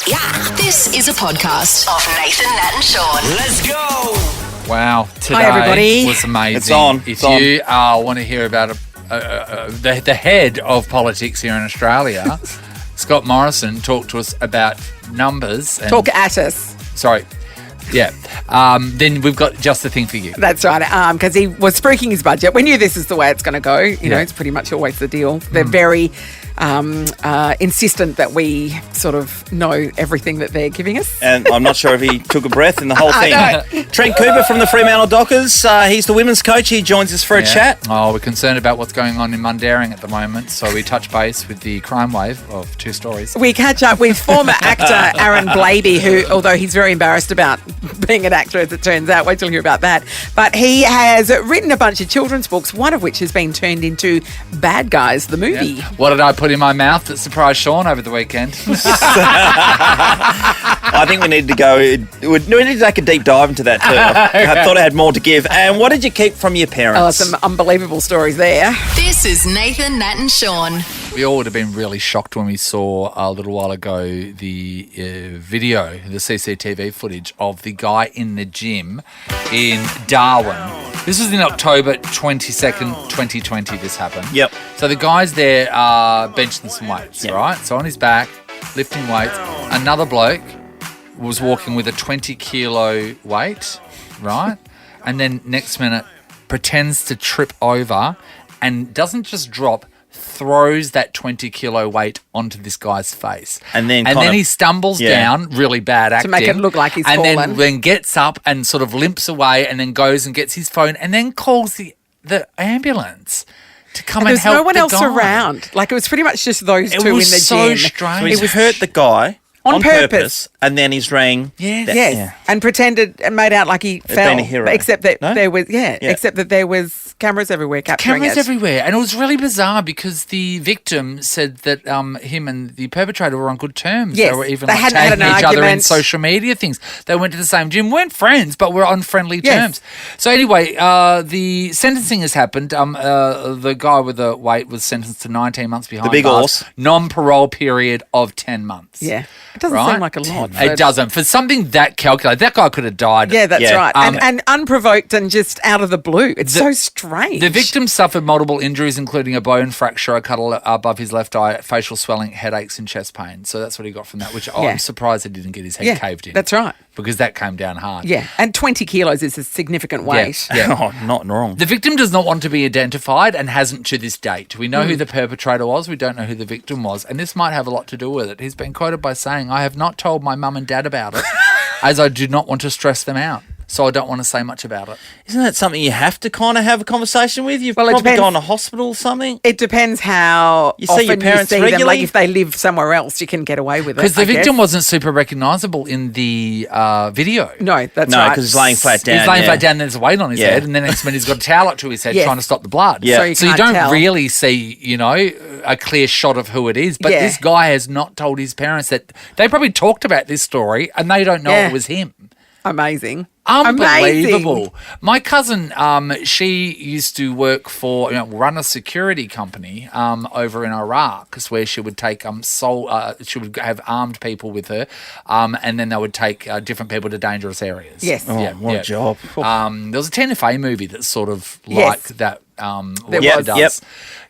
Yeah, this is a podcast of Nathan, Nat and Sean. Let's go. Wow, today Hi, everybody. was amazing. It's on. If It's on. you want to hear about the head of politics here in Australia, Scott Morrison, talked to us about numbers. And, Talk at us. Sorry. Yeah. Then we've got just the thing for you. That's right. Because he was spruiking his budget. We knew this is the way it's going to go. You know, Yeah. it's pretty much always the deal. They're very insistent that we sort of know everything that they're giving us. And I'm not sure if he took a breath in the whole thing. Trent Cooper from the Fremantle Dockers. He's the women's coach. He joins us for a chat. Oh, we're concerned about what's going on in Mundaring at the moment, so we touch base with the crime wave of two stories. We catch up with former actor Aaron Blabey, who, although he's very embarrassed about being an actor, as it turns out, wait till you hear about that. But he has written a bunch of children's books, one of which has been turned into Bad Guys, the movie. Yeah. What did I put in my mouth that surprised Sean over the weekend? I think we need to go. We need to take a deep dive into that too. I thought I had more to give. And what did you keep from your parents? Some unbelievable stories there. This is Nathan, Nat and Sean. We all would have been really shocked when we saw a little while ago the video, the CCTV footage of the guy in the gym in Darwin. This was in October 22nd, 2020 this happened. Yep. So the guy's there benching some weights, right? So on his back, lifting weights. Another bloke was walking with a 20-kilo weight, right? And then next minute pretends to trip over and doesn't just drop, throws that 20-kilo weight onto this guy's face. And then he stumbles down, really bad acting. To make it look like he's and fallen. And then gets up and sort of limps away and then goes and gets his phone and then calls the ambulance to come and There's help no one the else guy. around. Like, it was pretty much just those It two in was the so gym. strange. So he's hurt the guy On purpose. and then he's rang. Yes. Yes, Yeah. and pretended and made out like he fell. been a hero. Except that No? there was, Yeah. except that there was cameras everywhere capturing Cameras it. everywhere. And it was really bizarre because the victim said that him and the perpetrator were on good terms. Yes, They were even they like, hadn't had tagging an each other in argument. social media things. They went to the same gym, weren't friends, but were on friendly Yes. terms. So anyway, the sentencing has happened. The guy with the weight was sentenced to 19 months behind big bars. horse. Non-parole period of 10 months. Yeah, it doesn't Right? seem like a lot. It but- doesn't. For something that calculated, that guy could have died. Yeah, that's Yeah. right. And unprovoked and just out of the blue. It's so strange. The victim suffered multiple injuries, including a bone fracture, a cut above his left eye, facial swelling, headaches, and chest pain. So that's what he got from that, which Yeah. I'm surprised he didn't get his head caved in. That's right. Because that came down hard. Yeah, and 20 kilos is a significant weight. Yeah. Oh, not wrong. The victim does not want to be identified and hasn't to this date. We know who the perpetrator was. We don't know who the victim was. And this might have a lot to do with it. He's been quoted by saying, "I have not told my mum and dad about it as I do not want to stress them out. So I don't want to say much about it." Isn't that something you have to kind of have a conversation with? You've Well, it probably depends. gone to hospital or something. It depends how You see often your parents you see them. regularly? Like if they live somewhere else, you can get away with it. Because the I guess. victim wasn't super recognisable in the video. No, that's No, right. because he's laying flat down. He's laying yeah. flat down and there's a weight on his Yeah. head, and then next minute he's got a towel up to his head Yes. trying to stop the blood. Yeah. So you So you can't don't tell. really see, a clear shot of who it is. But Yeah. this guy has not told his parents that they probably talked about this story and they don't know Yeah. it was him. Amazing. Unbelievable. Amazing. My cousin, she used to work for, run a security company over in Iraq, where she would take she would have armed people with her, and then they would take different people to dangerous areas. Yes. Oh, what a job. There was a TNFA movie that's sort of Yes. like that. What Yep, she does. yep.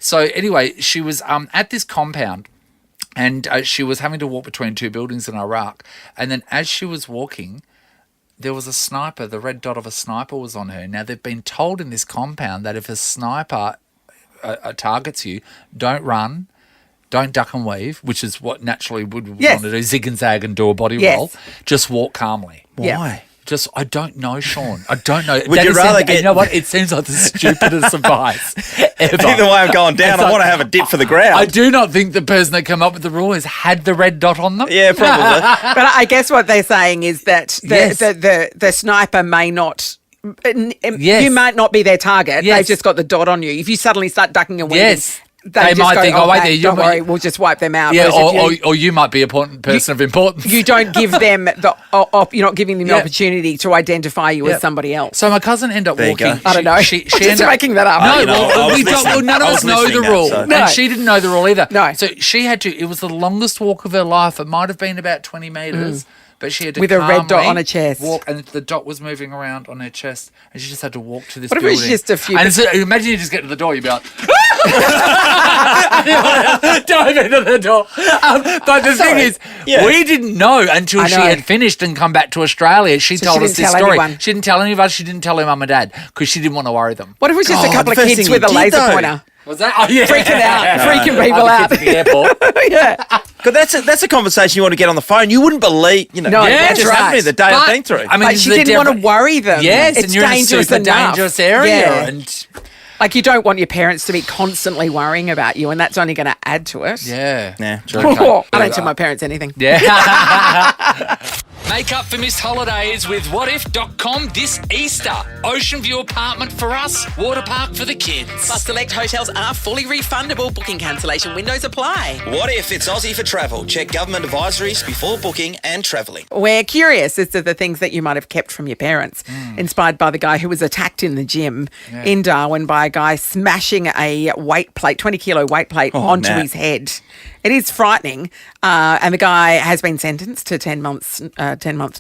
So anyway, she was at this compound. And she was having to walk between two buildings in Iraq. And then as she was walking, there was a sniper. The red dot of a sniper was on her. Now, they've been told in this compound that if a sniper targets you, don't run, don't duck and weave, which is what naturally would Yes. want to do, zig and zag and do a body Yes. roll. Just walk calmly. Yeah. Why? I don't know, Sean. I don't know. Would you rather get- You know what? It seems like the stupidest advice ever. Either way I'm going down, I want to have a dip for the ground. I do not think the person that came up with the rule has had the red dot on them. Yeah, probably. But I guess what they're saying is that Yes. the sniper may not. Yes. You might not be their target. Yes. They've just got the dot on you. If you suddenly start ducking and weaving, Yes. They just might go, think, oh, wait mate, there, you don't might- worry, we'll just wipe them out. Yeah, Whereas if or you might be a person of importance. you don't give them you're not giving them the Yeah. opportunity to identify you Yeah. as somebody else. So my cousin ended up There you walking. go. I don't know. She I'm just ended up making that up. No, you know, I well, was we don't. Well, listening. none of I us was know the listening now, rule, so- No. and she didn't know the rule either. No. So she had to. It was the longest walk of her life. It might have been about 20 meters. But she had to With a red dot calmly on her chest. walk, and the dot was moving around on her chest, and she just had to walk to this What if it building. was just a few- And so, imagine you just get to the door, you'd be like, dive into the door. But the thing is, Yeah. we didn't know until I she know. had finished and come back to Australia. She So told she us didn't this tell story. anyone. She didn't tell any of us. She didn't tell her mum and dad because she didn't want to worry them. What if it was just God, a couple the of first kids thing with a you did, laser though. pointer? Was that? Oh, yeah. Freaking out, freaking people Other out. kids at the airport. Yeah. Because that's a conversation you want to get on the phone. You wouldn't believe, No, that that's just happened to me right. the day I've been through. I mean, But this she is a didn't want to different- worry them. Yes, it's and you're dangerous in a super enough. dangerous area. Yeah. And Like, you don't want your parents to be constantly worrying about you, and that's only going to add to it. yeah. Yeah, true. I don't tell my parents anything. Yeah. Make up for missed holidays with whatif.com this Easter. Ocean View apartment for us, water park for the kids. Plus, select hotels are fully refundable. Booking cancellation windows apply. What if it's Aussie for travel? Check government advisories before booking and travelling. We're curious as to the things that you might have kept from your parents, inspired by the guy who was attacked in the gym in Darwin by a guy smashing a weight plate, 20-kilo weight plate onto Matt. his head. It is frightening, and the guy has been sentenced to 10 months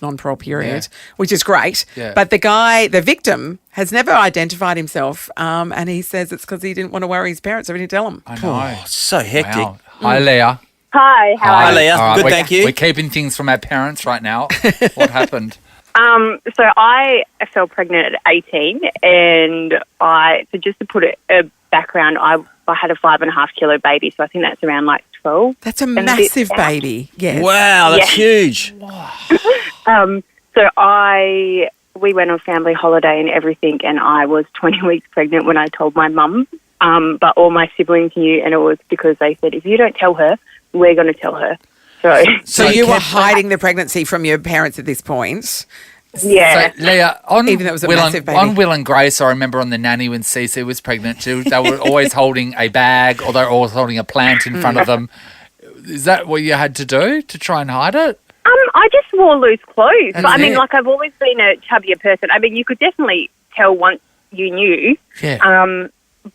non-parole period, which is great. Yeah. But the victim, has never identified himself, and he says it's because he didn't want to worry his parents, so he didn't tell them. I know. So hectic. Wow. Hi, Leah. Hi, how Hi, are you? Leah. All right, Good, we're- thank you. We're keeping things from our parents right now. What happened? So I fell pregnant at 18, and so just to put a background, I had a 5.5 kilo baby, so I think that's around like 12. That's a And a bit massive down. baby. Yes. Wow, that's huge. So we went on family holiday and everything, and I was 20 weeks pregnant when I told my mum. But all my siblings knew, and it was because they said, if you don't tell her, we're going to tell her. So you were hiding the pregnancy from your parents at this point. Yeah. So, Leah, on Even though it was a Will massive and, baby. on Will and Grace, I remember on the nanny when Cece was pregnant, they were always holding a bag or they were always holding a plant in front of them. Is that what you had to do to try and hide it? I just wore loose clothes. That's But I mean, it. like, I've always been a chubbier person. I mean, you could definitely tell once you knew. Yeah.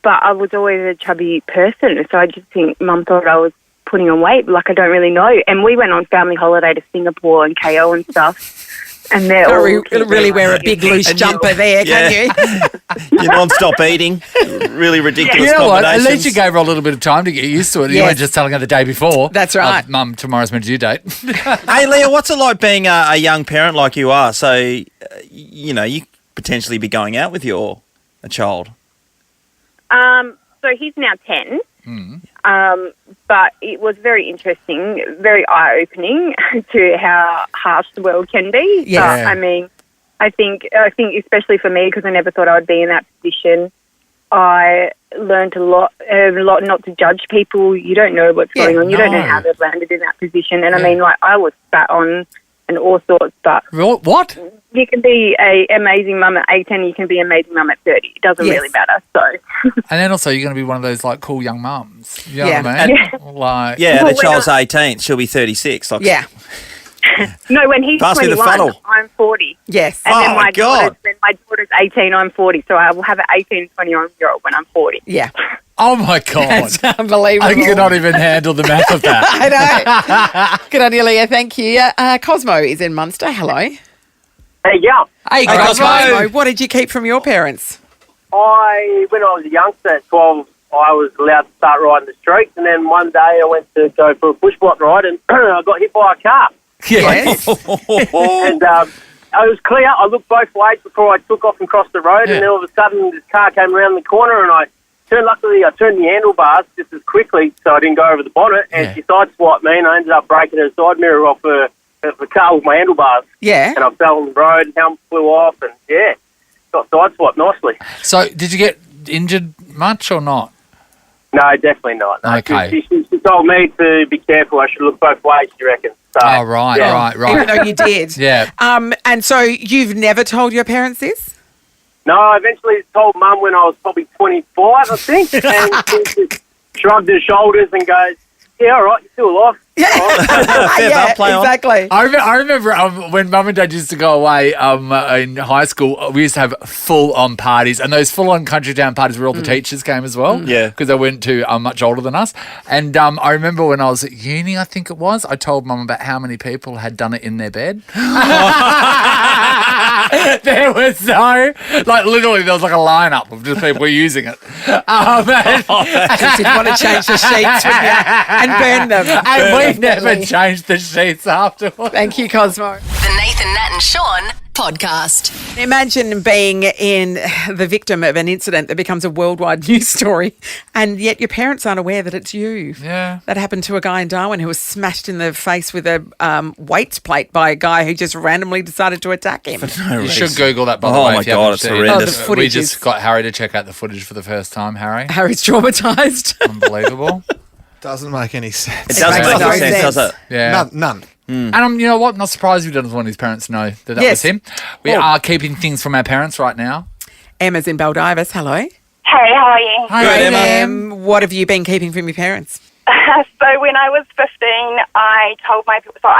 But I was always a chubby person, so I just think Mum thought I was putting on weight. Like, I don't really know. And we went on family holiday to Singapore and KO and stuff. And they're all Really wear a big loose jumper there, can you? You're non-stop eating. Really ridiculous You know what? At combinations. least you gave her a little bit of time to get used to it. You Yes. weren't just telling her the day before. That's right. Mum, tomorrow's my due date. Hey, Leah, what's it like being a young parent like you are? So, you potentially be going out with a child. So he's now 10. But it was very interesting, very eye-opening to how harsh the world can be. Yeah. But, I mean, I think especially for me, because I never thought I would be in that position, I learned a lot not to judge people. You don't know what's going on. You don't know no. how they've landed in that position. And I mean, like, I was spat on and all sorts, but What? you can be an amazing mum at 18, you can be an amazing mum at 30. It doesn't Yes. really matter. So, And then also you're going to be one of those like cool young mums. You know Yeah. what I mean? Like, Yeah, Well, the child's 18. She'll be 36. Like, Yeah. no, when he's Pass me the 21, funnel. I'm 40. Yes. And Oh, then my God. when my daughter's 18, I'm 40. So I will have an 18, 21-year-old when I'm 40. Yeah. oh my God. That's unbelievable. I cannot even handle the math of that. I know. Good on you, Leah. Thank you. Cosmo is in Munster. Hello. Hey, yeah. Hey, Cosmo. Cosmo. What did you keep from your parents? When I was a youngster at 12, I was allowed to start riding the streets, and then one day I went to go for a bush block ride, and I got hit by a car. Yes. And it was clear. I looked both ways before I took off and crossed the road, and then all of a sudden this car came around the corner, and luckily I turned the handlebars just as quickly so I didn't go over the bonnet, and she sideswiped me, and I ended up breaking her side mirror off the car with my handlebars. Yeah. And I fell on the road, and helmet flew off, and got sideswiped nicely. So did you get injured much or not? No, definitely not. No. Okay. She told me to be careful. I should look both ways, she reckons. So, Oh, right, yeah. Even though you did. Yeah. And so you've never told your parents this? No, I eventually told Mum when I was probably 25, I think. And shrugged his shoulders and goes, "Yeah, all right, you're still alive." Yeah, play on. exactly. I remember when Mum and Dad used to go away in high school, we used to have full-on parties, and those full-on country town parties where all the teachers came as well. Yeah. Because they weren't too much older than us. And I remember when I was at uni, I think it was, I told Mum about how many people had done it in their bed. There was literally there was like a lineup of just people using it. And Just didn't want to change the sheets and burn them. and we've never changed the sheets afterwards. Thank you, Cosmo. The Nathan, Nat and Sean podcast. Imagine being the victim of an incident that becomes a worldwide news story, and yet your parents aren't aware that it's you. Yeah. That happened to a guy in Darwin who was smashed in the face with a weights plate by a guy who just randomly decided to attack him. You should Google that, by the Oh way. my if you God, haven't it's seen it. horrendous. Oh, the footage We just is- got Harry to check out the footage for the first time, Harry. Harry's traumatised. Unbelievable. Doesn't make any sense. It doesn't makes make no any sense, sense. does it? Yeah. None. And you know what? Not surprised we didn't want his parents to know that Yes. was him. We Oh. are keeping things from our parents right now. Emma's in Baldivis. Hello. Hey, how are you? Hi, Emma. What have you been keeping from your parents? So when I was 15, I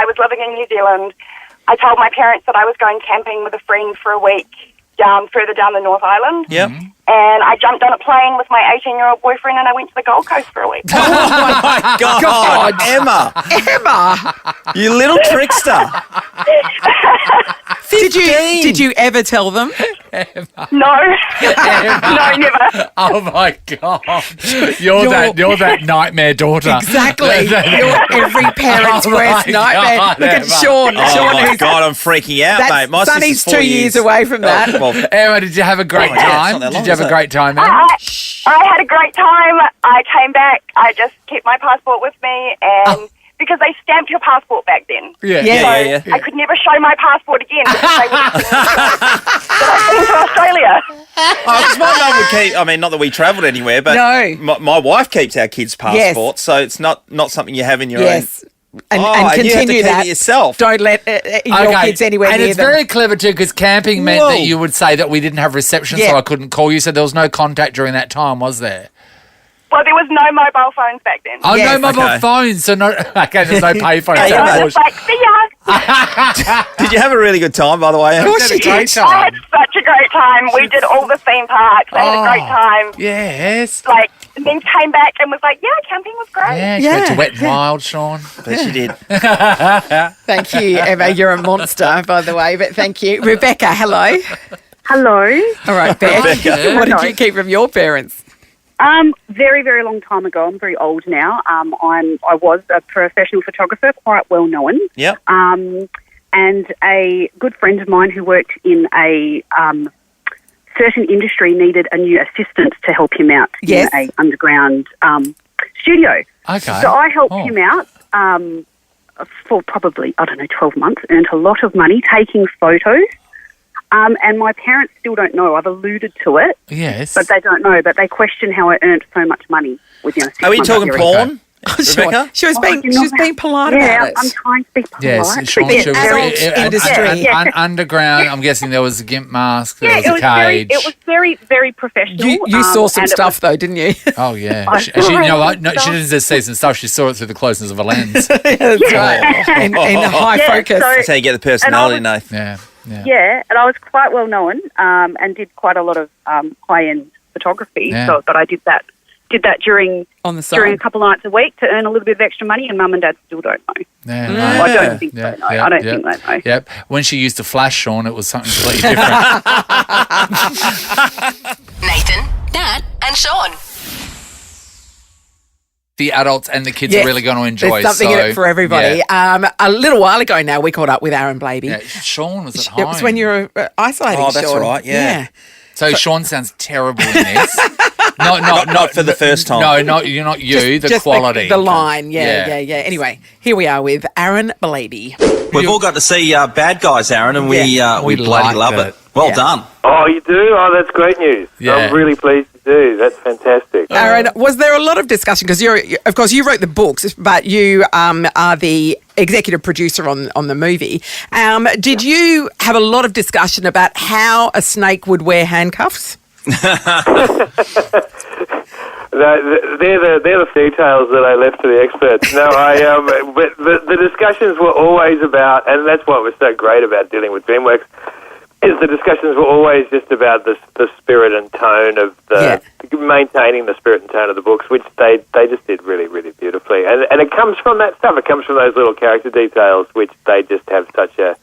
was living in New Zealand. I told my parents that I was going camping with a friend for a week further down the North Island. Yep. And I jumped on a plane with my 18-year-old boyfriend and I went to the Gold Coast for a week. God, Emma, Emma! you little trickster. Did you ever tell them? No. No, never. Oh my God. You're that nightmare daughter. Exactly. You're every parent's Oh my worst nightmare. God, Look at Emma. Sean. Oh Sean, my who's God, I'm freaking out, mate. My Sonny's sister's 4 2 years away from that. Oh, well, Emma, did you have a great Oh, yeah, it's time? not that Did long, you have is a it? great time, Emma? I had a great time. I came back. I just kept my passport with me and because they stamped your passport back then. Yeah. yeah. I could never show my passport again because they would have that I've been to Australia. Oh, because my mum would keep. I mean, not that we travelled anywhere, but No. my wife keeps our kids' passports, so it's not something you have in your Yes. And own. and you have to continue keep that. it yourself. Don't let your kids anywhere and near it's them. very clever too because camping meant Whoa. that you would say that we didn't have reception, Yeah. so I couldn't call you. So there was no contact during that time, was there? Well, there was no mobile phones back then. Oh, Yes. no mobile Okay. phones, so no. Okay, there's no pay phones. Hey, I Emma. was like, see ya. Did you have a really good time, by the way? Of course you Great did. I had time. such a great time. We did all the theme parks. I had a great time. Yes. Like, and then came back and was like, yeah, camping was great. Yeah, she went to Yeah. Wet and Wild, Sean. Bet she did. Thank you, Emma. You're a monster, by the way, but thank you. Rebecca, hello. Hello. All right, Beck. Rebecca. What did you keep from your parents? Very, very long time ago. I'm very old now. I was a professional photographer, quite well known. Yep. And a good friend of mine who worked in a certain industry needed a new assistant to help him out Yes. in a underground studio. Okay. So I helped Oh. him out for probably, 12 months, earned a lot of money taking photos. And my parents still don't know. I've alluded to it, Yes. but they don't know. But they question how I earned so much money within a 6 Are we month talking period. porn, Rebecca? She was being polite Yeah, about it. I'm trying to be polite. Yes, Sean, but she was adult industry. Yeah. underground. I'm guessing there was a gimp mask, there Yeah, was it a was cage. very, very professional. You saw some and it stuff, though, didn't you? Oh yeah, I she, you know what? No, saw she didn't just see some stuff. She saw it through the closeness of a lens. That's right. In high Yeah, focus. so- That's how you get the personality, Nath. Yeah, yeah. Yeah, and I was quite well known and did quite a lot of high-end photography. Yeah. So, but I did that during On the during a side. couple of nights a week to earn a little bit of extra money, and Mum and Dad still don't know. Yeah, Well, I don't think so. No, I don't think they know. Yep. When she used to flash, Sean, it was something completely different. Nathan, Nat and Sean. The adults and the kids Yes, are really going to enjoy. There's something in it for everybody. Yeah. A little while ago now, we caught up with Aaron Blabey. Yeah, Sean was at home. It was when you were isolating, Oh, that's Sean. right, yeah. So Sean sounds terrible in this. Not for the first time. No, not you're not you. The Just quality, the line. Yeah. Anyway, here we are with Aaron Blabey. We've all got to see Bad Guys, Aaron, and we We bloody liked love it. it. Well Yeah. done. Oh, you do? Oh, that's great news. Yeah. I'm really pleased to do. That's fantastic. Aaron, was there a lot of discussion? Because of course, you wrote the books, but you are the executive producer on the movie. Did you have a lot of discussion about how a snake would wear handcuffs? They're the details that I left to the experts. No, but the discussions were always about, and that's what was so great about dealing with DreamWorks, is the discussions were always just about the spirit and tone of maintaining the spirit and tone of the books, which they just did really, really beautifully. And it comes from that stuff. It comes from those little character details, which they just have such an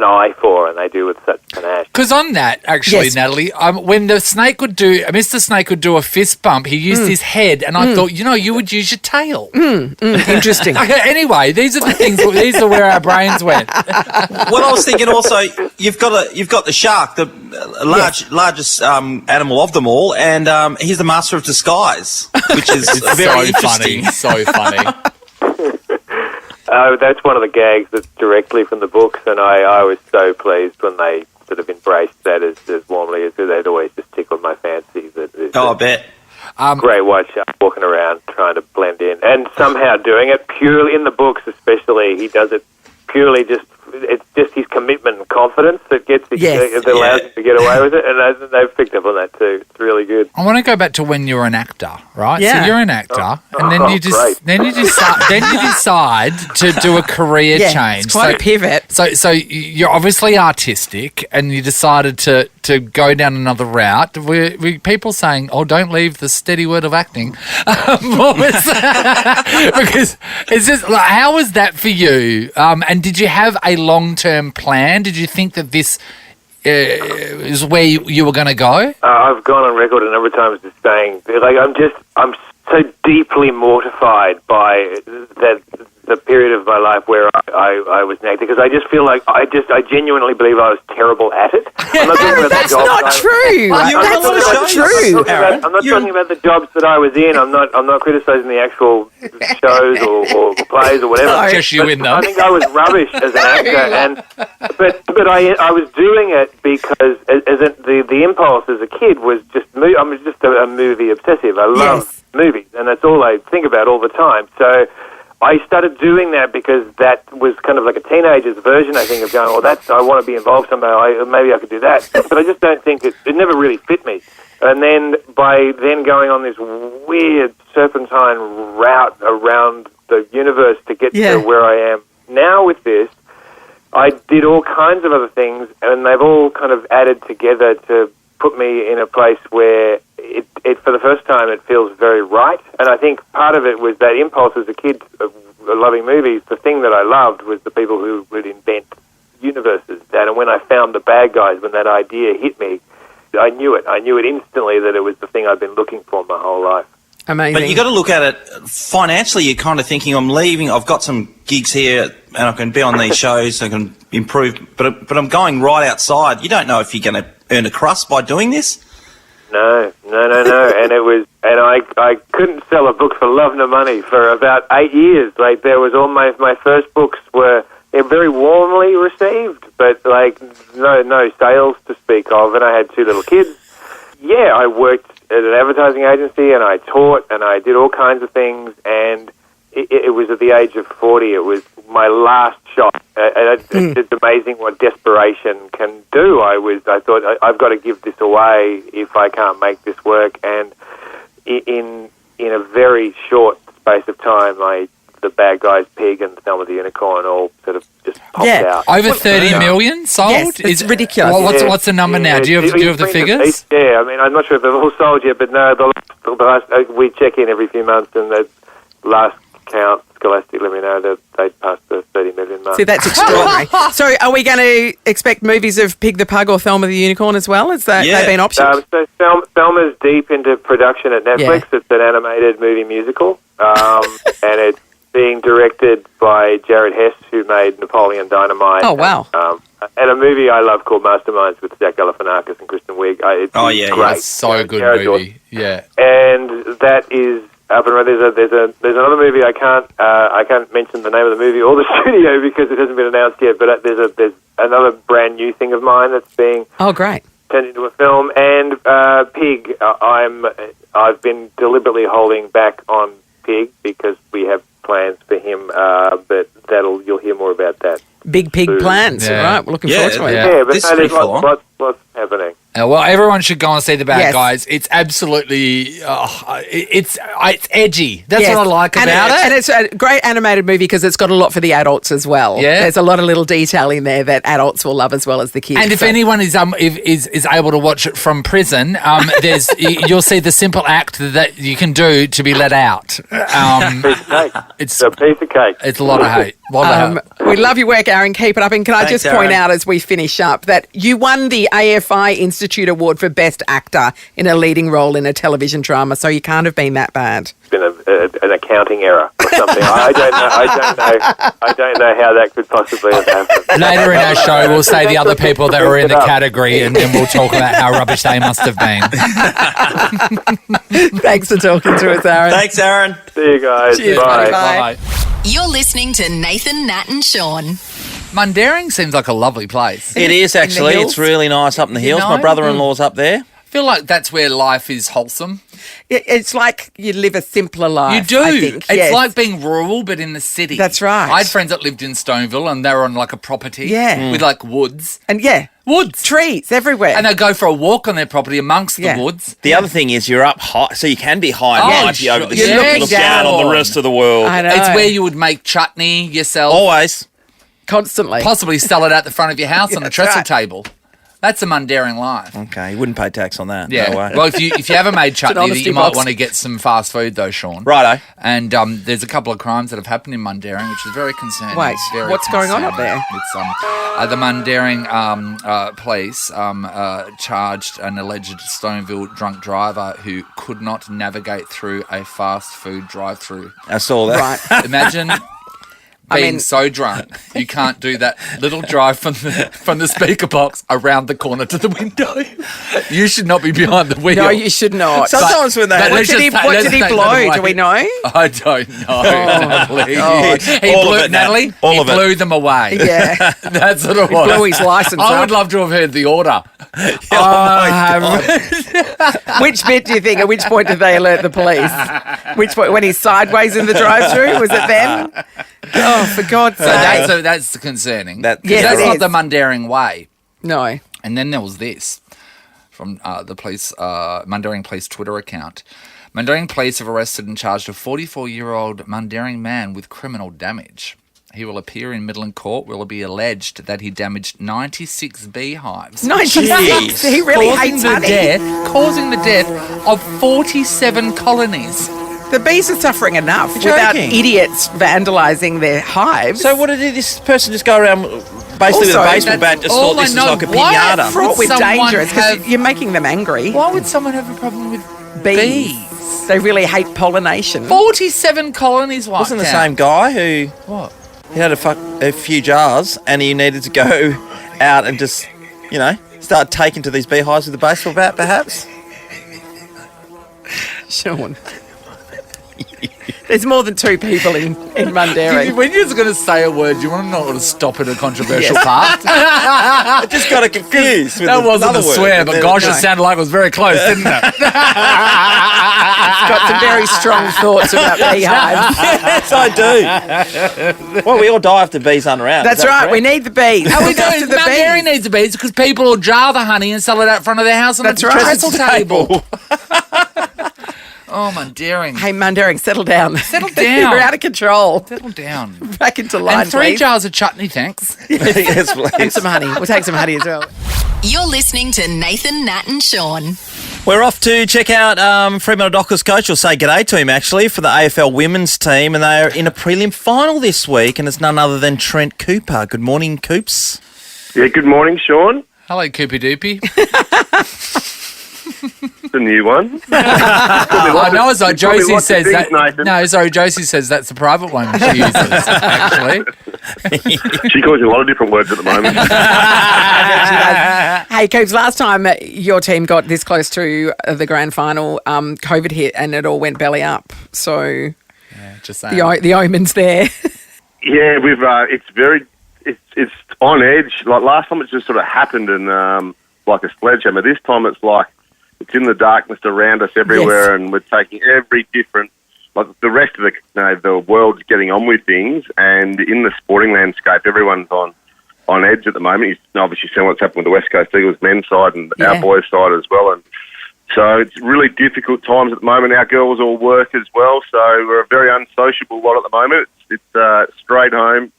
eye for, and they do with such panache. Because on that, actually, Natalie, when Mr. Snake would do a fist bump, he used his head, and I thought, you would use your tail. Interesting. Anyway, these are the things. These are where our brains went. Well, I was thinking also, you've got the shark, the largest animal of them all, and he's the master of disguise, which is very interesting. So funny. That's one of the gags that's directly from the books, and I was so pleased when they sort of embraced that as warmly as they'd always just tickled my fancy. I bet. Great white shark walking around trying to blend in, and somehow doing it purely in the books, especially. He does it purely it's just his commitment and confidence that that allows him to get away with it, and they've picked up on that too. It's really good. I want to go back to when you're an actor, right? Yeah. So you're an actor, and then you decide to do a career change. It's quite a pivot. So you're obviously artistic, and you decided to go down another route. Were people saying, "Oh, don't leave the steady word of acting"? What was that? Because it's just like, how was that for you? And did you have a long-term plan? Did you think that this is where you were going to go? I've gone on record a number of times as saying, like, I'm so deeply mortified by the period of my life where I was an actor, because I just feel like I genuinely believe I was terrible at it. I'm not talking about That's the jobs not true. That's not true. I'm not talking about the jobs that I was in. I'm not criticising the actual shows or plays or whatever. Just you in them. I think I was rubbish as an actor, but I was doing it because the impulse as a kid was just I was just a movie obsessive. I love movies, and that's all I think about all the time. So I started doing that because that was kind of like a teenager's version, I think, of going, I want to be involved somehow. Maybe I could do that. But I just don't think it never really fit me. And then by then going on this weird serpentine route around the universe to get to where I am now with this, I did all kinds of other things, and they've all kind of added together to put me in a place where it for the first time, it feels very right. And I think part of it was that impulse as a kid of loving movies. The thing that I loved was the people who would invent universes. And when I found the bad guys, when that idea hit me, I knew it. I knew it instantly that it was the thing I've been looking for my whole life. Amazing. But you got to look at it financially. You're kind of thinking, I'm leaving. I've got some gigs here, and I can be on these shows. I can improve. But I'm going right outside. You don't know if you're going to earn a crust by doing this. No. And I couldn't sell a book for love nor money for about 8 years. Like, there was all my first books were very warmly received, but like no sales to speak of. And I had 2 little kids. Yeah, I worked at an advertising agency, and I taught, and I did all kinds of things. And it was at the age of 40. It was my last shot. It's amazing what desperation can do. I thought I've got to give this away if I can't make this work. And in a very short space of time, the Bad Guys Pig and Thelma the Unicorn all sort of just popped out. Over 30 million sold? Yes, it's ridiculous. Well, what's the number now? Do you have the figures? Yeah, I mean, I'm not sure if they've all sold yet, but no, the last we check in every few months, and the last count, Scholastic let me know that they'd passed the 30 million mark. See, that's extraordinary. So are we going to expect movies of Pig the Pug or Thelma the Unicorn as well? Has that been optioned? So Thelma's deep into production at Netflix. Yeah. It's an animated movie musical, and it's being directed by Jared Hess, who made Napoleon Dynamite. Oh, wow. And a movie I love called Masterminds with Zach Galifianakis and Kristen Wiig. It's great. It's so good movie. Jordan. Yeah. And that is up and running. There's another movie I can't mention the name of the movie or the studio because it hasn't been announced yet. But there's another brand new thing of mine that's being turned into a film. And Pig, I've been deliberately holding back on Pig because we have plans for him. But you'll hear more about that. Big Pig plans, right? We're looking forward to it. Yeah, but there's lots happening. Well, everyone should go and see The Bad Yes. Guys. It's absolutely, it's edgy. That's what I like about it. And it's a great animated movie because it's got a lot for the adults as well. Yeah. There's a lot of little detail in there that adults will love as well as the kids. And if anyone is able to watch it from prison, you'll see the simple act that you can do to be let out. It's a piece of cake. It's a lot of hate. We love your work, Aaron. Keep it up. And can I Thanks, just point Aaron. out as we finish up that you won the AFI Institute Award for Best Actor in a leading role in a television drama, so you can't have been that bad. It's been an accounting error or something. I don't know how that could possibly have happened. Later in our show, we'll say the other people that were in the category and we'll talk about how rubbish they must have been. Thanks for talking to us, Aaron. Thanks, Aaron. See you guys. Cheers, Bye. buddy. Bye. You're listening to Nathan, Nat and Sean. Mundaring seems like a lovely place. It is actually. hills? It's really nice up in the hills. know? My brother-in-law's up there. I feel like that's where life is wholesome. It's like you live a simpler life. You do. I think. It's Yes. like being rural, but in the city. That's right. I had friends that lived in Stoneville and they were on like a property with like woods. And Woods. trees everywhere. And they go for a walk on their property amongst Yeah. the woods. The other thing is you're up high, so you can be high and Oh, mighty over the sure. city. Yeah, Look down on the rest of the world. I know. It's where you would make chutney yourself. Always. Constantly. Possibly sell it out the front of your house on a that's trestle right. table. That's a Mundaring life. Okay, you wouldn't pay tax on that. Yeah. No way. Well, if you haven't made chutney, honesty you might box. want to get some fast food though, Sean. Righto. And there's a couple of crimes that have happened in Mundaring, which is very concerning. Wait, It's very what's going on up concerning. there? It's the Mundaring police charged an alleged Stoneville drunk driver who could not navigate through a fast food drive-through. I saw that. Right. Imagine being so drunk you can't do that little drive from the speaker box around the corner to the window. You should not be behind the wheel. No, you should not. Sometimes when they... but What let's did he, just what let's did he take that blow? away. Do we know? I don't know, Natalie. God. He All of blew, it, Nat. Natalie, All he of it. blew them away. Yeah. That's what it was. blew his licence I up. would love to have heard the order. Which bit do you think? At which point did they alert the police? Which point? When he's sideways in the drive-through? Was it then? Oh, for God's sake! So that's concerning. That- Because Yes, that's it not is. the Mundaring way. No. And then there was this from the police, Mundaring Police Twitter account. Mundaring Police have arrested and charged a 44-year-old Mundaring man with criminal damage. He will appear in Midland Court. Will be alleged that he damaged 96 beehives. 96. He really hates honey. Causing the death of 47 colonies. The bees are suffering enough You're without joking. idiots vandalising their hives. So what did this person just go around basically with a Also, baseball bat just all thought this I is know. like a Why pinata? fraught with someone dangerous because have- you're making them angry. Why would someone have a problem with Bees. They really hate pollination. 47 colonies wiped Wasn't the out. same guy who... What? He had a few jars and he needed to go out and just, start taking to these beehives with a baseball bat, perhaps? Sean. There's more than two people in Mundaring. When you're going to say a word, you want to know how to stop at a controversial Yes. part. I just got confused with That wasn't another a swear, word. but gosh, it sounded like it was very close, didn't it? Got some very strong thoughts about beehives. Yes, I do. Well, we all die if the bees aren't around. That's Is that right. correct? We need the bees. How we Look after doing? the Mount Mary bees. needs the bees because people will jar the honey and sell it out front of their house on That's a right. trestle table. Oh, Mundaring. Hey, Mundaring, settle down. Settle down. You're out of control. Settle down. Back into line, And 3 please. jars of chutney, thanks. Yes, please. And some honey. We'll take some honey as well. You're listening to Nathan, Nat and Sean. We're off to check out Fremantle Dockers coach. We'll say g'day to him, actually, for the AFL women's team. And they are in a prelim final this week, and it's none other than Trent Cooper. Good morning, Coops. Yeah, good morning, Sean. Hello, Coopy Doopy. The new one. I know, so Josie lots of says things, that. Nathan. No, sorry, Josie says that's the private one she uses, actually. She calls you a lot of different words at the moment. Hey, Coops, last time your team got this close to the grand final, COVID hit and it all went belly up. So Yeah, just saying. the omen's there. Yeah, we've. It's on edge. Like last time, it just sort of happened and like a sledgehammer. This time, it's like it's in the darkness around us everywhere, and we're taking every different. Like the rest of the world's getting on with things, and in the sporting landscape, everyone's on on edge at the moment. He's obviously seen what's happened with the West Coast Eagles men's side and our boys' side as well. And so it's really difficult times at the moment. Our girls all work as well, so we're a very unsociable lot at the moment. It's straight home.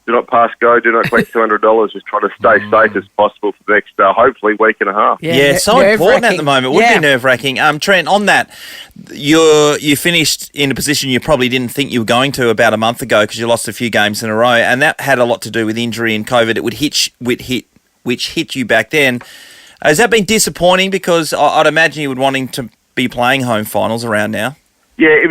Do not pass go. Do not collect $200. Just try to stay safe as possible for the next, hopefully, week and a half. Yeah, so important at the moment. It would be nerve-wracking. Trent, on that, you finished in a position you probably didn't think you were going to about a month ago because you lost a few games in a row, and that had a lot to do with injury and COVID. It would which hit you back then. Has that been disappointing? Because I'd imagine you would wanting to be playing home finals around now. Yeah, it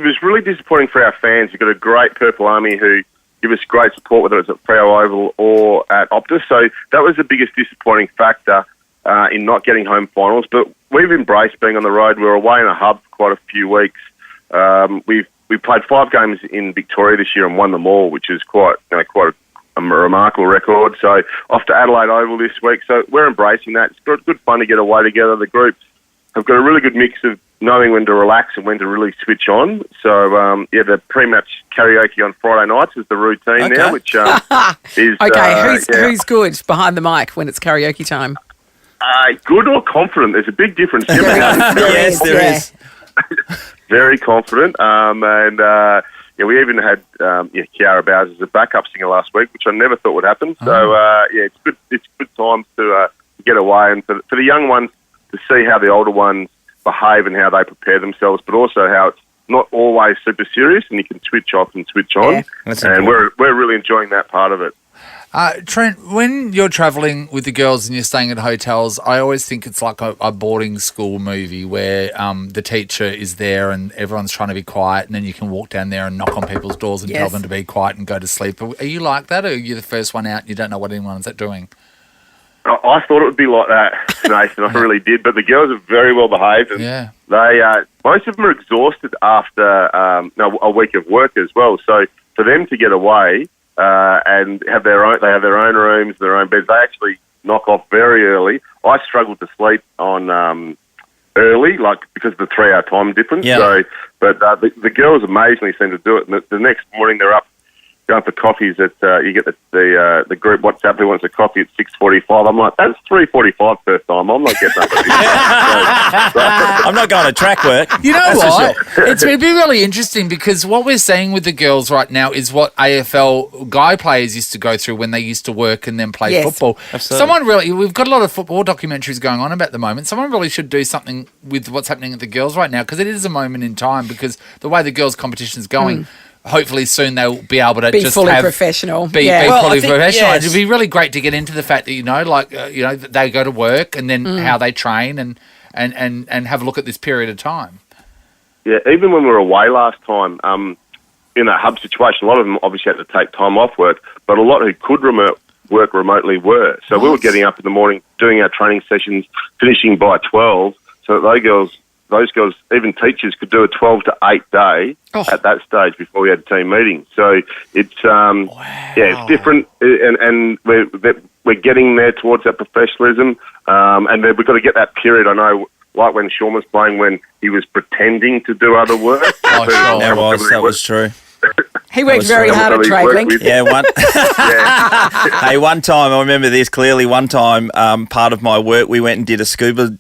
was really disappointing for our fans. We've got a great Purple Army who give us great support, whether it's at Freo Oval or at Optus. So that was the biggest disappointing factor in not getting home finals. But we've embraced being on the road. We were away in a hub for quite a few weeks. We played 5 games in Victoria this year and won them all, which is quite a remarkable record. So off to Adelaide Oval this week. So we're embracing that. It's good fun to get away together. The groups have got a really good mix of knowing when to relax and when to really switch on. So, the pre-match karaoke on Friday nights is the routine now, which is... Who's good behind the mic when it's karaoke time? Good or confident? There's a big difference. Yes, there is. Very confident. We even had Kiara Bowers as a backup singer last week, which I never thought would happen. So, it's good. It's good time to get away and for the young ones to see how the older ones behave and how they prepare themselves, but also how it's not always super serious and you can switch off and switch on. And we're really enjoying that part of it. Trent, when you're travelling with the girls and you're staying at hotels, I always think it's like a boarding school movie where the teacher is there and everyone's trying to be quiet, and then you can walk down there and knock on people's doors and tell them to be quiet and go to sleep. Are you like that, or are you the first one out and you don't know what anyone's doing? I thought it would be like that, Nathan. I really did. But the girls are very well behaved, and they most of them are exhausted after a week of work as well. So for them to get away and have their own rooms, their own beds, they actually knock off very early. I struggled to sleep on early, because of the 3-hour time difference. Yeah. So, but the girls amazingly seem to do it. And the next morning they're up going for coffees at you get the group WhatsApp who wants a coffee at 6:45. I'm like, that's 3:45 first time. I'm not getting up at this. I'm not going to track work. You know what? It'd be really interesting because what we're seeing with the girls right now is what AFL guy players used to go through when they used to work and then play football. Absolutely. We've got a lot of football documentaries going on about the moment. Someone really should do something with what's happening at the girls right now because it is a moment in time because the way the girls competition is going. Hopefully soon they'll be able to be fully professional. Be fully professional. Yes. It'd be really great to get into the fact that they go to work and then how they train and have a look at this period of time. Yeah, even when we were away last time, in a hub situation, a lot of them obviously had to take time off work, but a lot who could work remotely were. So we were getting up in the morning, doing our training sessions, finishing by 12, so that those girls, even teachers, could do a 12 to 8 day at that stage before we had team meetings. So it's it's different, and we're getting there towards that professionalism, and then we've got to get that period. I know, like when Sean was playing, when he was pretending to do other work. That was true. He worked very hard at travelling. Yeah, Hey, one time, I remember this clearly, one time, part of my work, we went and did a scuba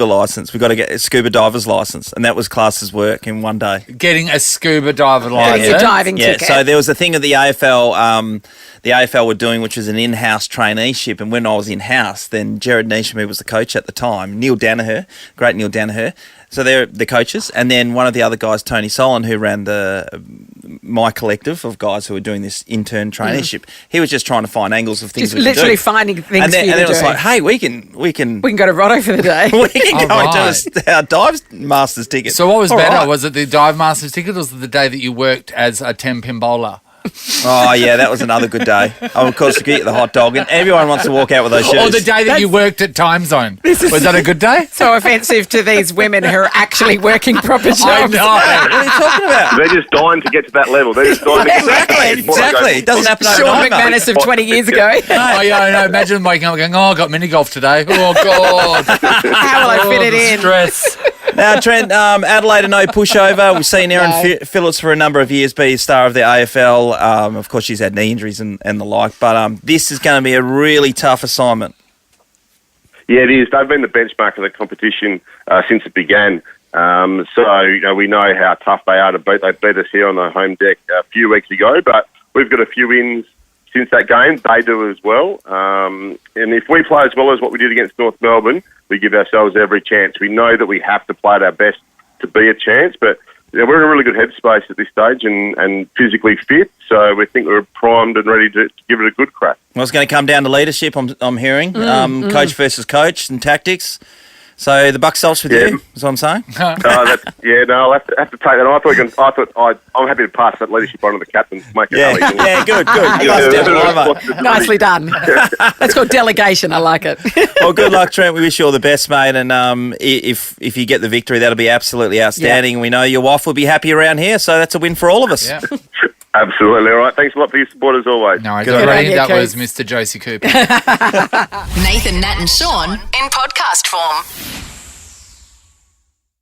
licence. We got to get a scuba diver's licence, and that was classed as work in one day. Getting a scuba diver licence? Getting a diving ticket. So there was a thing at the AFL, the AFL were doing, which was an in-house traineeship, and when I was in-house, then Jared Neesham, who was the coach at the time, great Neil Danaher, so they're the coaches, and then one of the other guys, Tony Solon, who ran my collective of guys who were doing this intern traineeship. He was just trying to find angles of things just literally finding things and then it was like, hey, we can go to Roto for the day. We can go and do our dive masters ticket. So what was better? Was it the dive masters ticket or was it the day that you worked as a 10-pin bowler? Oh, yeah, that was another good day. Of course, you get the hot dog, and everyone wants to walk out with those shoes. Or the day that you worked at Time Zone. Was that a good day? So offensive to these women who are actually working proper jobs. I know. What are you talking about? They're just dying to get to that level. They're just dying to get Exactly. It doesn't happen overnight. Sean McManus of 20 years ago. No. Imagine waking up going, I got mini golf today. Oh, God. How will I fit it in? Stress. Now, Trent, Adelaide are no pushover. We've seen Erin Phillips for a number of years be a star of the AFL. Of course, she's had knee injuries and the like, but this is going to be a really tough assignment. Yeah, it is. They've been the benchmark of the competition since it began. So, we know how tough they are to beat. They beat us here on the home deck a few weeks ago, but we've got a few wins since that game. They do as well. And if we play as well as what we did against North Melbourne, we give ourselves every chance. We know that we have to play at our best to be a chance, but we're in a really good headspace at this stage and physically fit, so we think we're primed and ready to give it a good crack. Well, it's going to come down to leadership, I'm hearing. Coach versus coach and tactics. So the buck stops with you, is what I'm saying? I'll have to take that. I'm happy to pass that leadership on to the captain to make it easy. Yeah, good. Nicely done. That's called delegation. I like it. Well, good luck, Trent. We wish you all the best, mate. And if you get the victory, that'll be absolutely outstanding. Yeah. We know your wife will be happy around here, so that's a win for all of us. Yeah. Absolutely. All right. Thanks a lot for your support as always. No, that was Mr. Josie Cooper. Nathan, Nat and Sean in podcast form.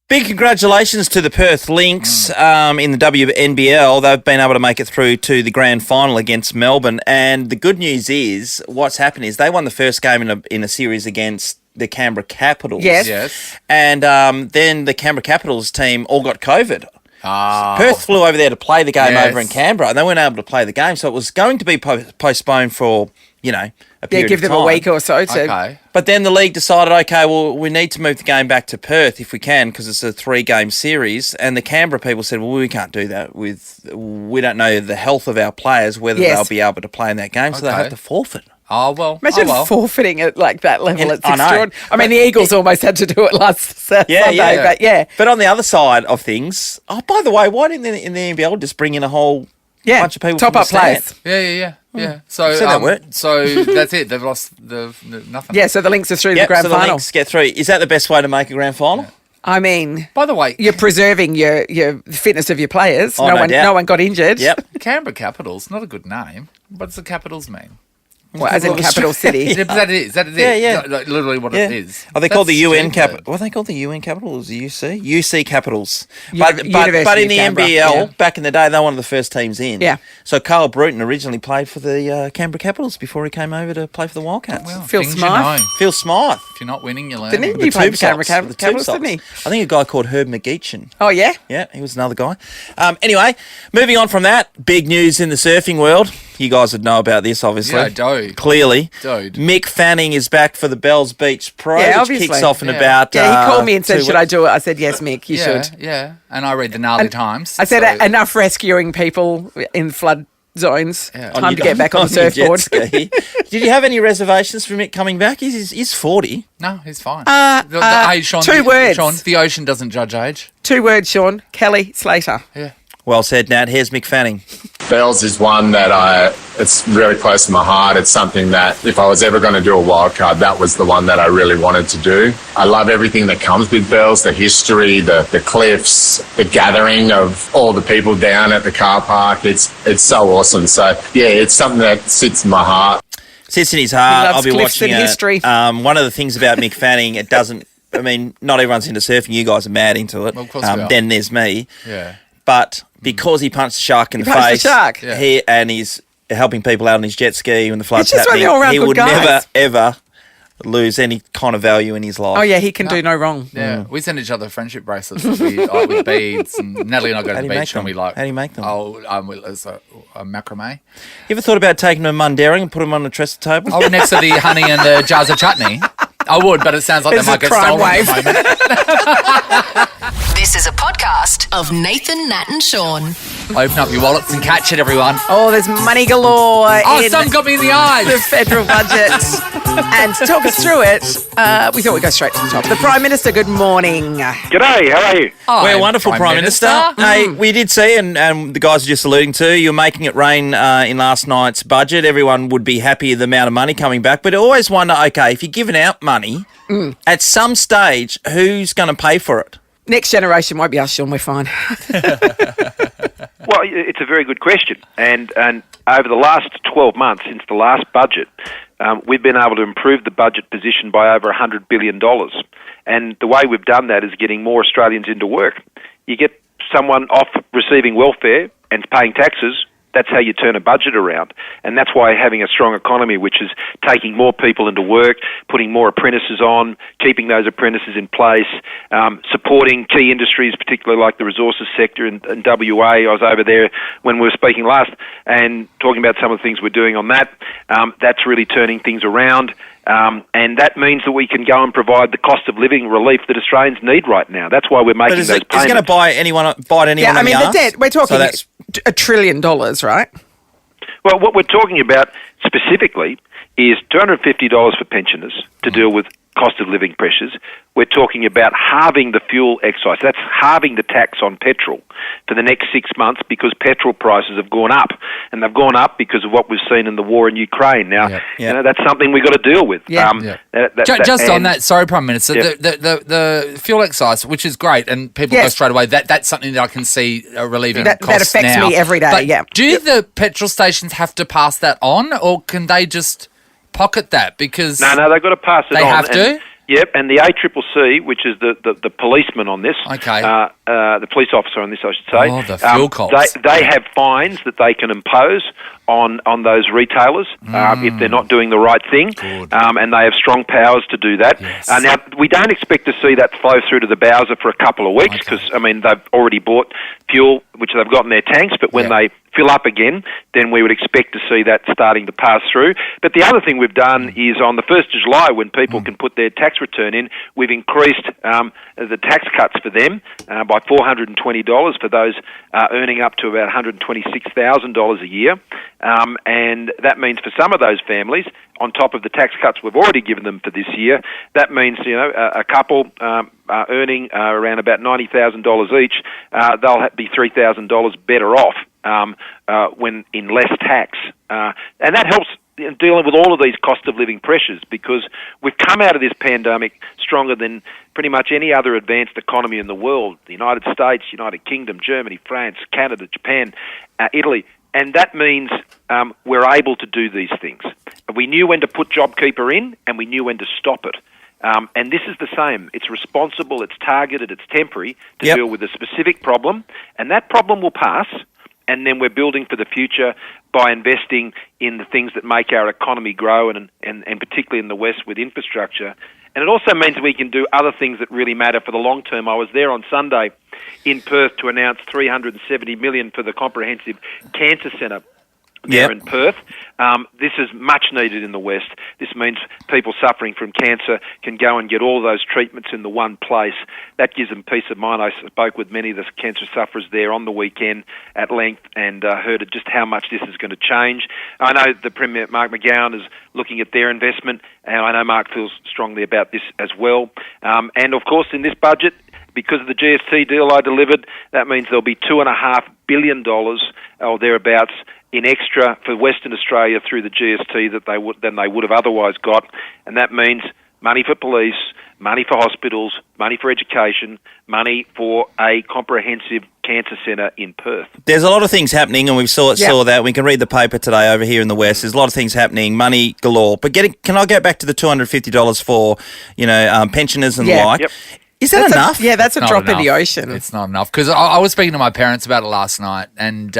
Big congratulations to the Perth Lynx in the WNBL. They've been able to make it through to the grand final against Melbourne. And the good news is, what's happened is they won the first game in a series against the Canberra Capitals. Yes. And then the Canberra Capitals team all got COVID. Ah. Perth flew over there to play the game over in Canberra, and they weren't able to play the game, so it was going to be postponed for, a period give of them time. a week or so to... Okay. But then the league decided, okay, well, we need to move the game back to Perth if we can, because it's a 3-game series, and the Canberra people said, well, we can't do that. We don't know the health of our players, whether they'll be able to play in that game, so they have to forfeit. Oh, well. Imagine forfeiting at like that level. It's I know. extraordinary. I mean, the Eagles almost had to do it last Sunday, but yeah. But on the other side of things, by the way, why didn't in the NBL just bring in a whole bunch of people top from up the stand? Yeah. So that worked. So that's it. They've lost nothing. Yeah, so the Lynx are through the grand so final. the Lynx get through. Is that the best way to make a grand final? Yeah. I mean, by the way, you're preserving your fitness of your players. Oh, no one got injured. Yep. Canberra Capitals, not a good name. What does the Capitals mean? Well, as in capital city. Yeah, but that is. Yeah. Like, literally what it is. Are they called the UN Capital? What are they called? The UN Capital or the UC? UC Capitals. But in the NBL, back in the day, they were one of the first teams in. Yeah. So Carl Bruton originally played for the Canberra Capitals before he came over to play for the Wildcats. Well, Phil Smythe. Phil Smythe. If you're not winning, you learn. Didn't he play for Canberra Capitals, didn't he? I think a guy called Herb McGeechan. Oh, yeah? Yeah, he was another guy. Anyway, moving on from that, big news in the surfing world. You guys would know about this, obviously. Yeah, dude. Clearly. Dude. Mick Fanning is back for the Bells Beach Pro, which obviously. kicks off in about... Yeah, he called me and said, should I do it? I said, yes, Mick, you should. Yeah, and I read the Gnarly Times. I said, enough rescuing people in flood zones. Yeah. Time to get back on the surfboard. Did you have any reservations for Mick coming back? He's 40. No, he's fine. Hey, Sean, 2 words. Sean, the ocean doesn't judge age. 2 words, Sean. Kelly Slater. Yeah. Well said, Nat. Here's Mick Fanning. Bells is one that it's really close to my heart. It's something that if I was ever going to do a wild card, that was the one that I really wanted to do. I love everything that comes with Bells, the history, the cliffs, the gathering of all the people down at the car park. It's so awesome. So, yeah, it's something that sits in my heart. Sits in his heart. I'll be watching it. History. One of the things about Mick Fanning, it doesn't... I mean, not everyone's into surfing. You guys are mad into it. Well, of course we are. Then there's me. Yeah. But because he punched the shark in the face, and he's helping people out on his jet ski when the flood's happening, he would never, ever lose any kind of value in his life. Oh, yeah, he can do no wrong. Yeah, we send each other friendship bracelets with beads, and Natalie and I go to the beach and we like... How do you make them? It's a macrame. You ever thought about taking them to Mundaring and put them on the dresser table? Oh, next to the honey and the jars of chutney. I would, but it sounds like they might get stolen at the moment. This is a podcast of Nathan, Nat and Sean. Open up your wallets and catch it, everyone. Oh, there's money galore. Oh, some got me in the eyes. The federal budget. And to talk us through it, we thought we'd go straight to the top. The Prime Minister, good morning. G'day, how are you? We're wonderful, Prime Minister. Hey, we did see, and the guys are just alluding to, you're making it rain in last night's budget. Everyone would be happy with the amount of money coming back, but I always wonder, okay, if you're giving out money, at some stage, who's going to pay for it? Next generation won't be us, Sean. We're fine. Well, it's a very good question. And over the last 12 months, since the last budget, we've been able to improve the budget position by over $100 billion. And the way we've done that is getting more Australians into work. You get someone off receiving welfare and paying taxes. That's how you turn a budget around. And that's why having a strong economy, which is taking more people into work, putting more apprentices on, keeping those apprentices in place, supporting key industries, particularly like the resources sector in WA. I was over there when we were speaking last and talking about some of the things we're doing on that. That's really turning things around. And that means that we can go and provide the cost of living relief that Australians need right now. That's why we're making those payments. Is it going to bite anyone on the arse? The debt, we're talking $1 trillion, right? Well, what we're talking about specifically is $250 for pensioners to deal with cost of living pressures. We're talking about halving the fuel excise. That's halving the tax on petrol for the next 6 months because petrol prices have gone up. And they've gone up because of what we've seen in the war in Ukraine. Now, you know, that's something we've got to deal with. On that, sorry, Prime Minister, the fuel excise, which is great, and people go straight away, that's something that I can see relieving costs that affects now. me every day, But do the petrol stations have to pass that on, or can they just pocket that? Because No, they've got to pass it on. They have to? Yep, and the ACCC, which is the policeman on this, the police officer on this, I should say. Oh, the fuel cops. They have fines that they can impose on those retailers if they're not doing the right thing, and they have strong powers to do that. Now, we don't expect to see that flow through to the Bowser for a couple of weeks because, I mean, they've already bought fuel, which they've got in their tanks, but when they fill up again, then we would expect to see that starting to pass through. But the other thing we've done is on the 1st of July, when people can put their tax return in, we've increased the tax cuts for them by $420 for those earning up to about $126,000 a year. And that means for some of those families, on top of the tax cuts we've already given them for this year, that means, you know, a couple earning around about $90,000 each, they'll be $3,000 better off when in less tax. And that helps dealing with all of these cost of living pressures because we've come out of this pandemic stronger than pretty much any other advanced economy in the world. The United States, United Kingdom, Germany, France, Canada, Japan, Italy. And that means we're able to do these things. We knew when to put JobKeeper in and we knew when to stop it. And this is the same. It's responsible, it's targeted, it's temporary to deal with a specific problem. And that problem will pass. And then we're building for the future by investing in the things that make our economy grow and particularly in the West with infrastructure. And it also means we can do other things that really matter for the long term. I was there on Sunday in Perth to announce $370 million for the Comprehensive Cancer Centre there in Perth. This is much needed in the West. This means people suffering from cancer can go and get all those treatments in the one place. That gives them peace of mind. I spoke with many of the cancer sufferers there on the weekend at length and heard just how much this is going to change. I know the Premier, Mark McGowan, is looking at their investment, and I know Mark feels strongly about this as well. And, of course, in this budget, because of the GST deal I delivered, that means there'll be $2.5 billion or thereabouts in extra for Western Australia through the GST than they would have otherwise got. And that means money for police, money for hospitals, money for education, money for a comprehensive cancer centre in Perth. There's a lot of things happening, and we saw that. We can read the paper today over here in the West. There's a lot of things happening, money galore. But can I get back to the $250 for pensioners and the like? Yep. Is that enough? That's a drop in the ocean. It's not enough because I was speaking to my parents about it last night, and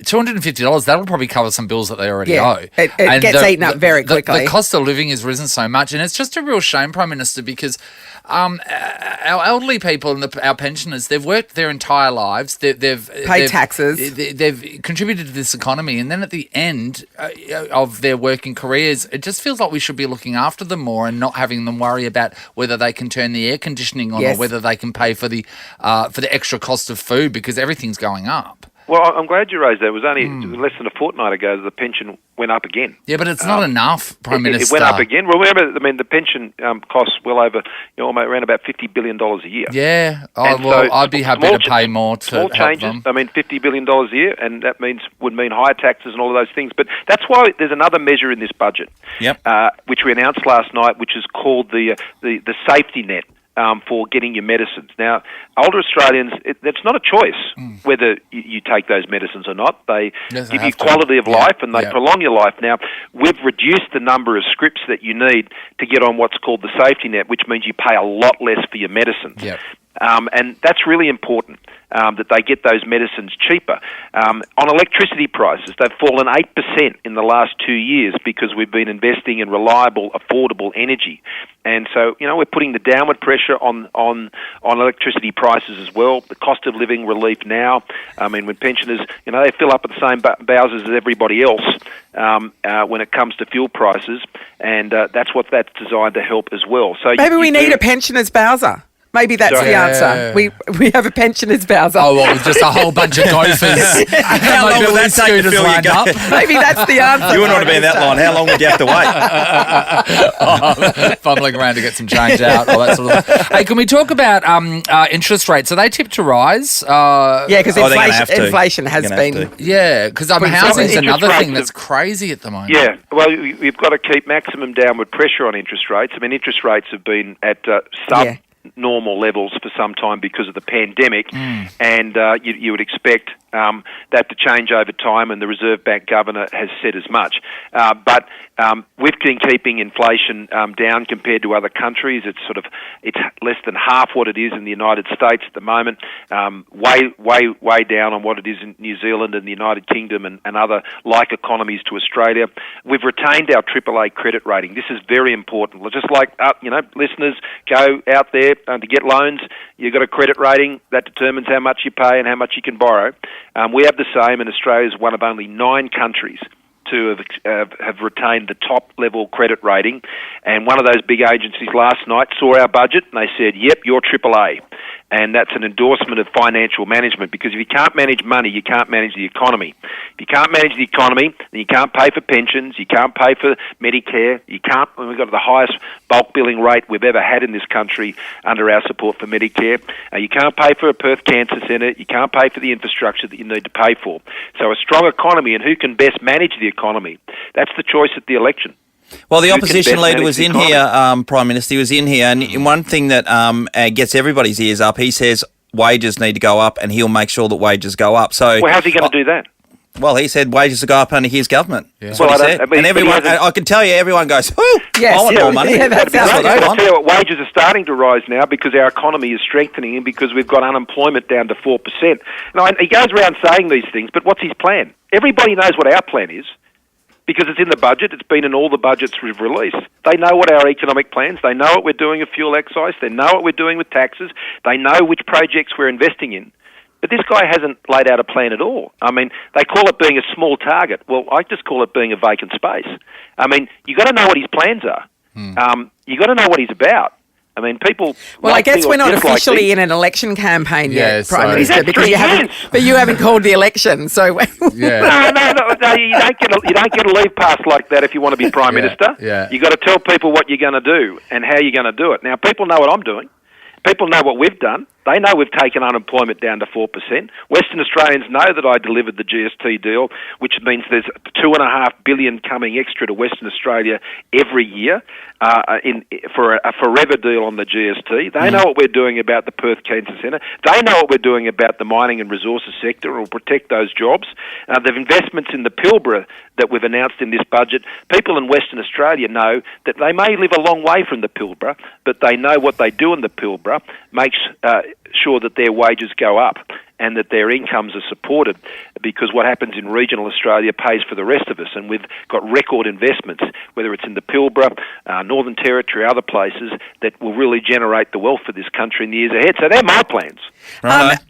$250, that'll probably cover some bills that they already owe. It gets eaten up very quickly. The cost of living has risen so much, and it's just a real shame, Prime Minister, because our elderly people and our pensioners, they've worked their entire lives. They've paid taxes. They've contributed to this economy, and then at the end of their working careers, it just feels like we should be looking after them more and not having them worry about whether they can turn the air conditioning on or whether they can pay for the extra cost of food because everything's going up. Well, I'm glad you raised that. It was only less than a fortnight ago that the pension went up again. Yeah, but it's not enough, Prime Minister. It went up again. Well, remember, the pension costs well over, around about $50 billion a year. Yeah. I'd be happy to pay more to small help changes. them. I mean, $50 billion a year, and that would mean higher taxes and all of those things. But that's why there's another measure in this budget, which we announced last night, which is called the safety net. for getting your medicines. Now, older Australians, it's not a choice whether you take those medicines or not. They give you quality of life and they prolong your life. Now, we've reduced the number of scripts that you need to get on what's called the safety net, which means you pay a lot less for your medicines. And that's really important, that they get those medicines cheaper. On electricity prices, they've fallen 8% in the last 2 years because we've been investing in reliable, affordable energy. And so, we're putting the downward pressure on electricity prices as well. The cost of living relief now, when pensioners, they fill up at the same bowsers as everybody else when it comes to fuel prices, and that's designed to help as well. So maybe we need a pensioners bowser. Maybe that's the answer. We have a pensioners bowser. Oh, well, just a whole bunch of gophers. How long will that take to fill your up? Maybe that's the answer. You wouldn't want to be in that line. How long would you have to wait? Fumbling around to get some change out, all that sort of stuff. Hey, can we talk about interest rates? Are they tipped to rise? Because inflation has been. Yeah, because housing's another thing that's crazy at the moment. Yeah, well, we've got to keep maximum downward pressure on interest rates. Interest rates have been at normal levels for some time because of the pandemic, and you would expect that to change over time, and the Reserve Bank Governor has said as much. But we've been keeping inflation down compared to other countries. It's less than half what it is in the United States at the moment, way down on what it is in New Zealand and the United Kingdom and other like economies to Australia. We've retained our AAA credit rating. This is very important. Just like listeners go out there to get loans, you've got a credit rating that determines how much you pay and how much you can borrow. We have the same, and Australia is one of only 9 countries to have retained the top level credit rating. And one of those big agencies last night saw our budget and they said, "Yep, you're AAA." And that's an endorsement of financial management, because if you can't manage money, you can't manage the economy. If you can't manage the economy, then you can't pay for pensions, you can't pay for Medicare, we've got the highest bulk billing rate we've ever had in this country under our support for Medicare. You can't pay for a Perth Cancer Centre, you can't pay for the infrastructure that you need to pay for. So a strong economy, and who can best manage the economy, that's the choice at the election. Well, the opposition leader was in here, Prime Minister, he was in here, and one thing that gets everybody's ears up, he says wages need to go up, and he'll make sure that wages go up. So, well, how's he going to do that? Well, he said wages will go up under his government. Yeah. That's what he said. And everyone, I can tell you, everyone goes, "Whoo, yes, I want more money." Yeah, that's what they want. Wages are starting to rise now because our economy is strengthening and because we've got unemployment down to 4%. Now, he goes around saying these things, but what's his plan? Everybody knows what our plan is, because it's in the budget. It's been in all the budgets we've released. They know what our economic plans, they know what we're doing with fuel excise, they know what we're doing with taxes, they know which projects we're investing in. But this guy hasn't laid out a plan at all. They call it being a small target. Well, I just call it being a vacant space. You got to know what his plans are. You got to know what he's about. People. Well, I guess we're not officially in an election campaign yet, Prime Minister, because you haven't called the election. So no, you don't get a leave pass like that if you want to be Prime Minister. Yeah. You got to tell people what you're going to do and how you're going to do it. Now, people know what I'm doing. People know what we've done. They know we've taken unemployment down to 4%. Western Australians know that I delivered the GST deal, which means there's $2.5 billion coming extra to Western Australia every year for a forever deal on the GST. They know what we're doing about the Perth Cancer Centre. They know what we're doing about the mining and resources sector, and we'll protect those jobs. The investments in the Pilbara that we've announced in this budget, people in Western Australia know that they may live a long way from the Pilbara, but they know what they do in the Pilbara makes sure that their wages go up and that their incomes are supported, because what happens in regional Australia pays for the rest of us. And we've got record investments, whether it's in the Pilbara, Northern Territory, other places, that will really generate the wealth for this country in the years ahead. So they're my plans.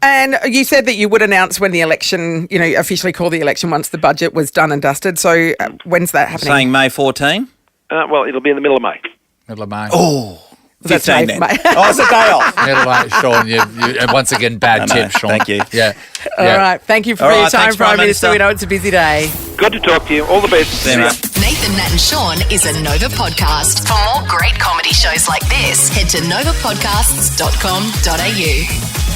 And you said that you would announce when the election, officially call the election once the budget was done and dusted. So when's that happening? Saying May 14? Well, it'll be in the middle of May. Middle of May. Oh. 15 then. Oh, it's a day off. Sean, you once again, bad tip, Sean. Thank you. Yeah. All right. Thank you for your time, Prime Minister. We know it's a busy day. Good to talk to you. All the best. See you, mate. Nathan, Nat and Sean is a Nova podcast. For more great comedy shows like this, head to novapodcasts.com.au.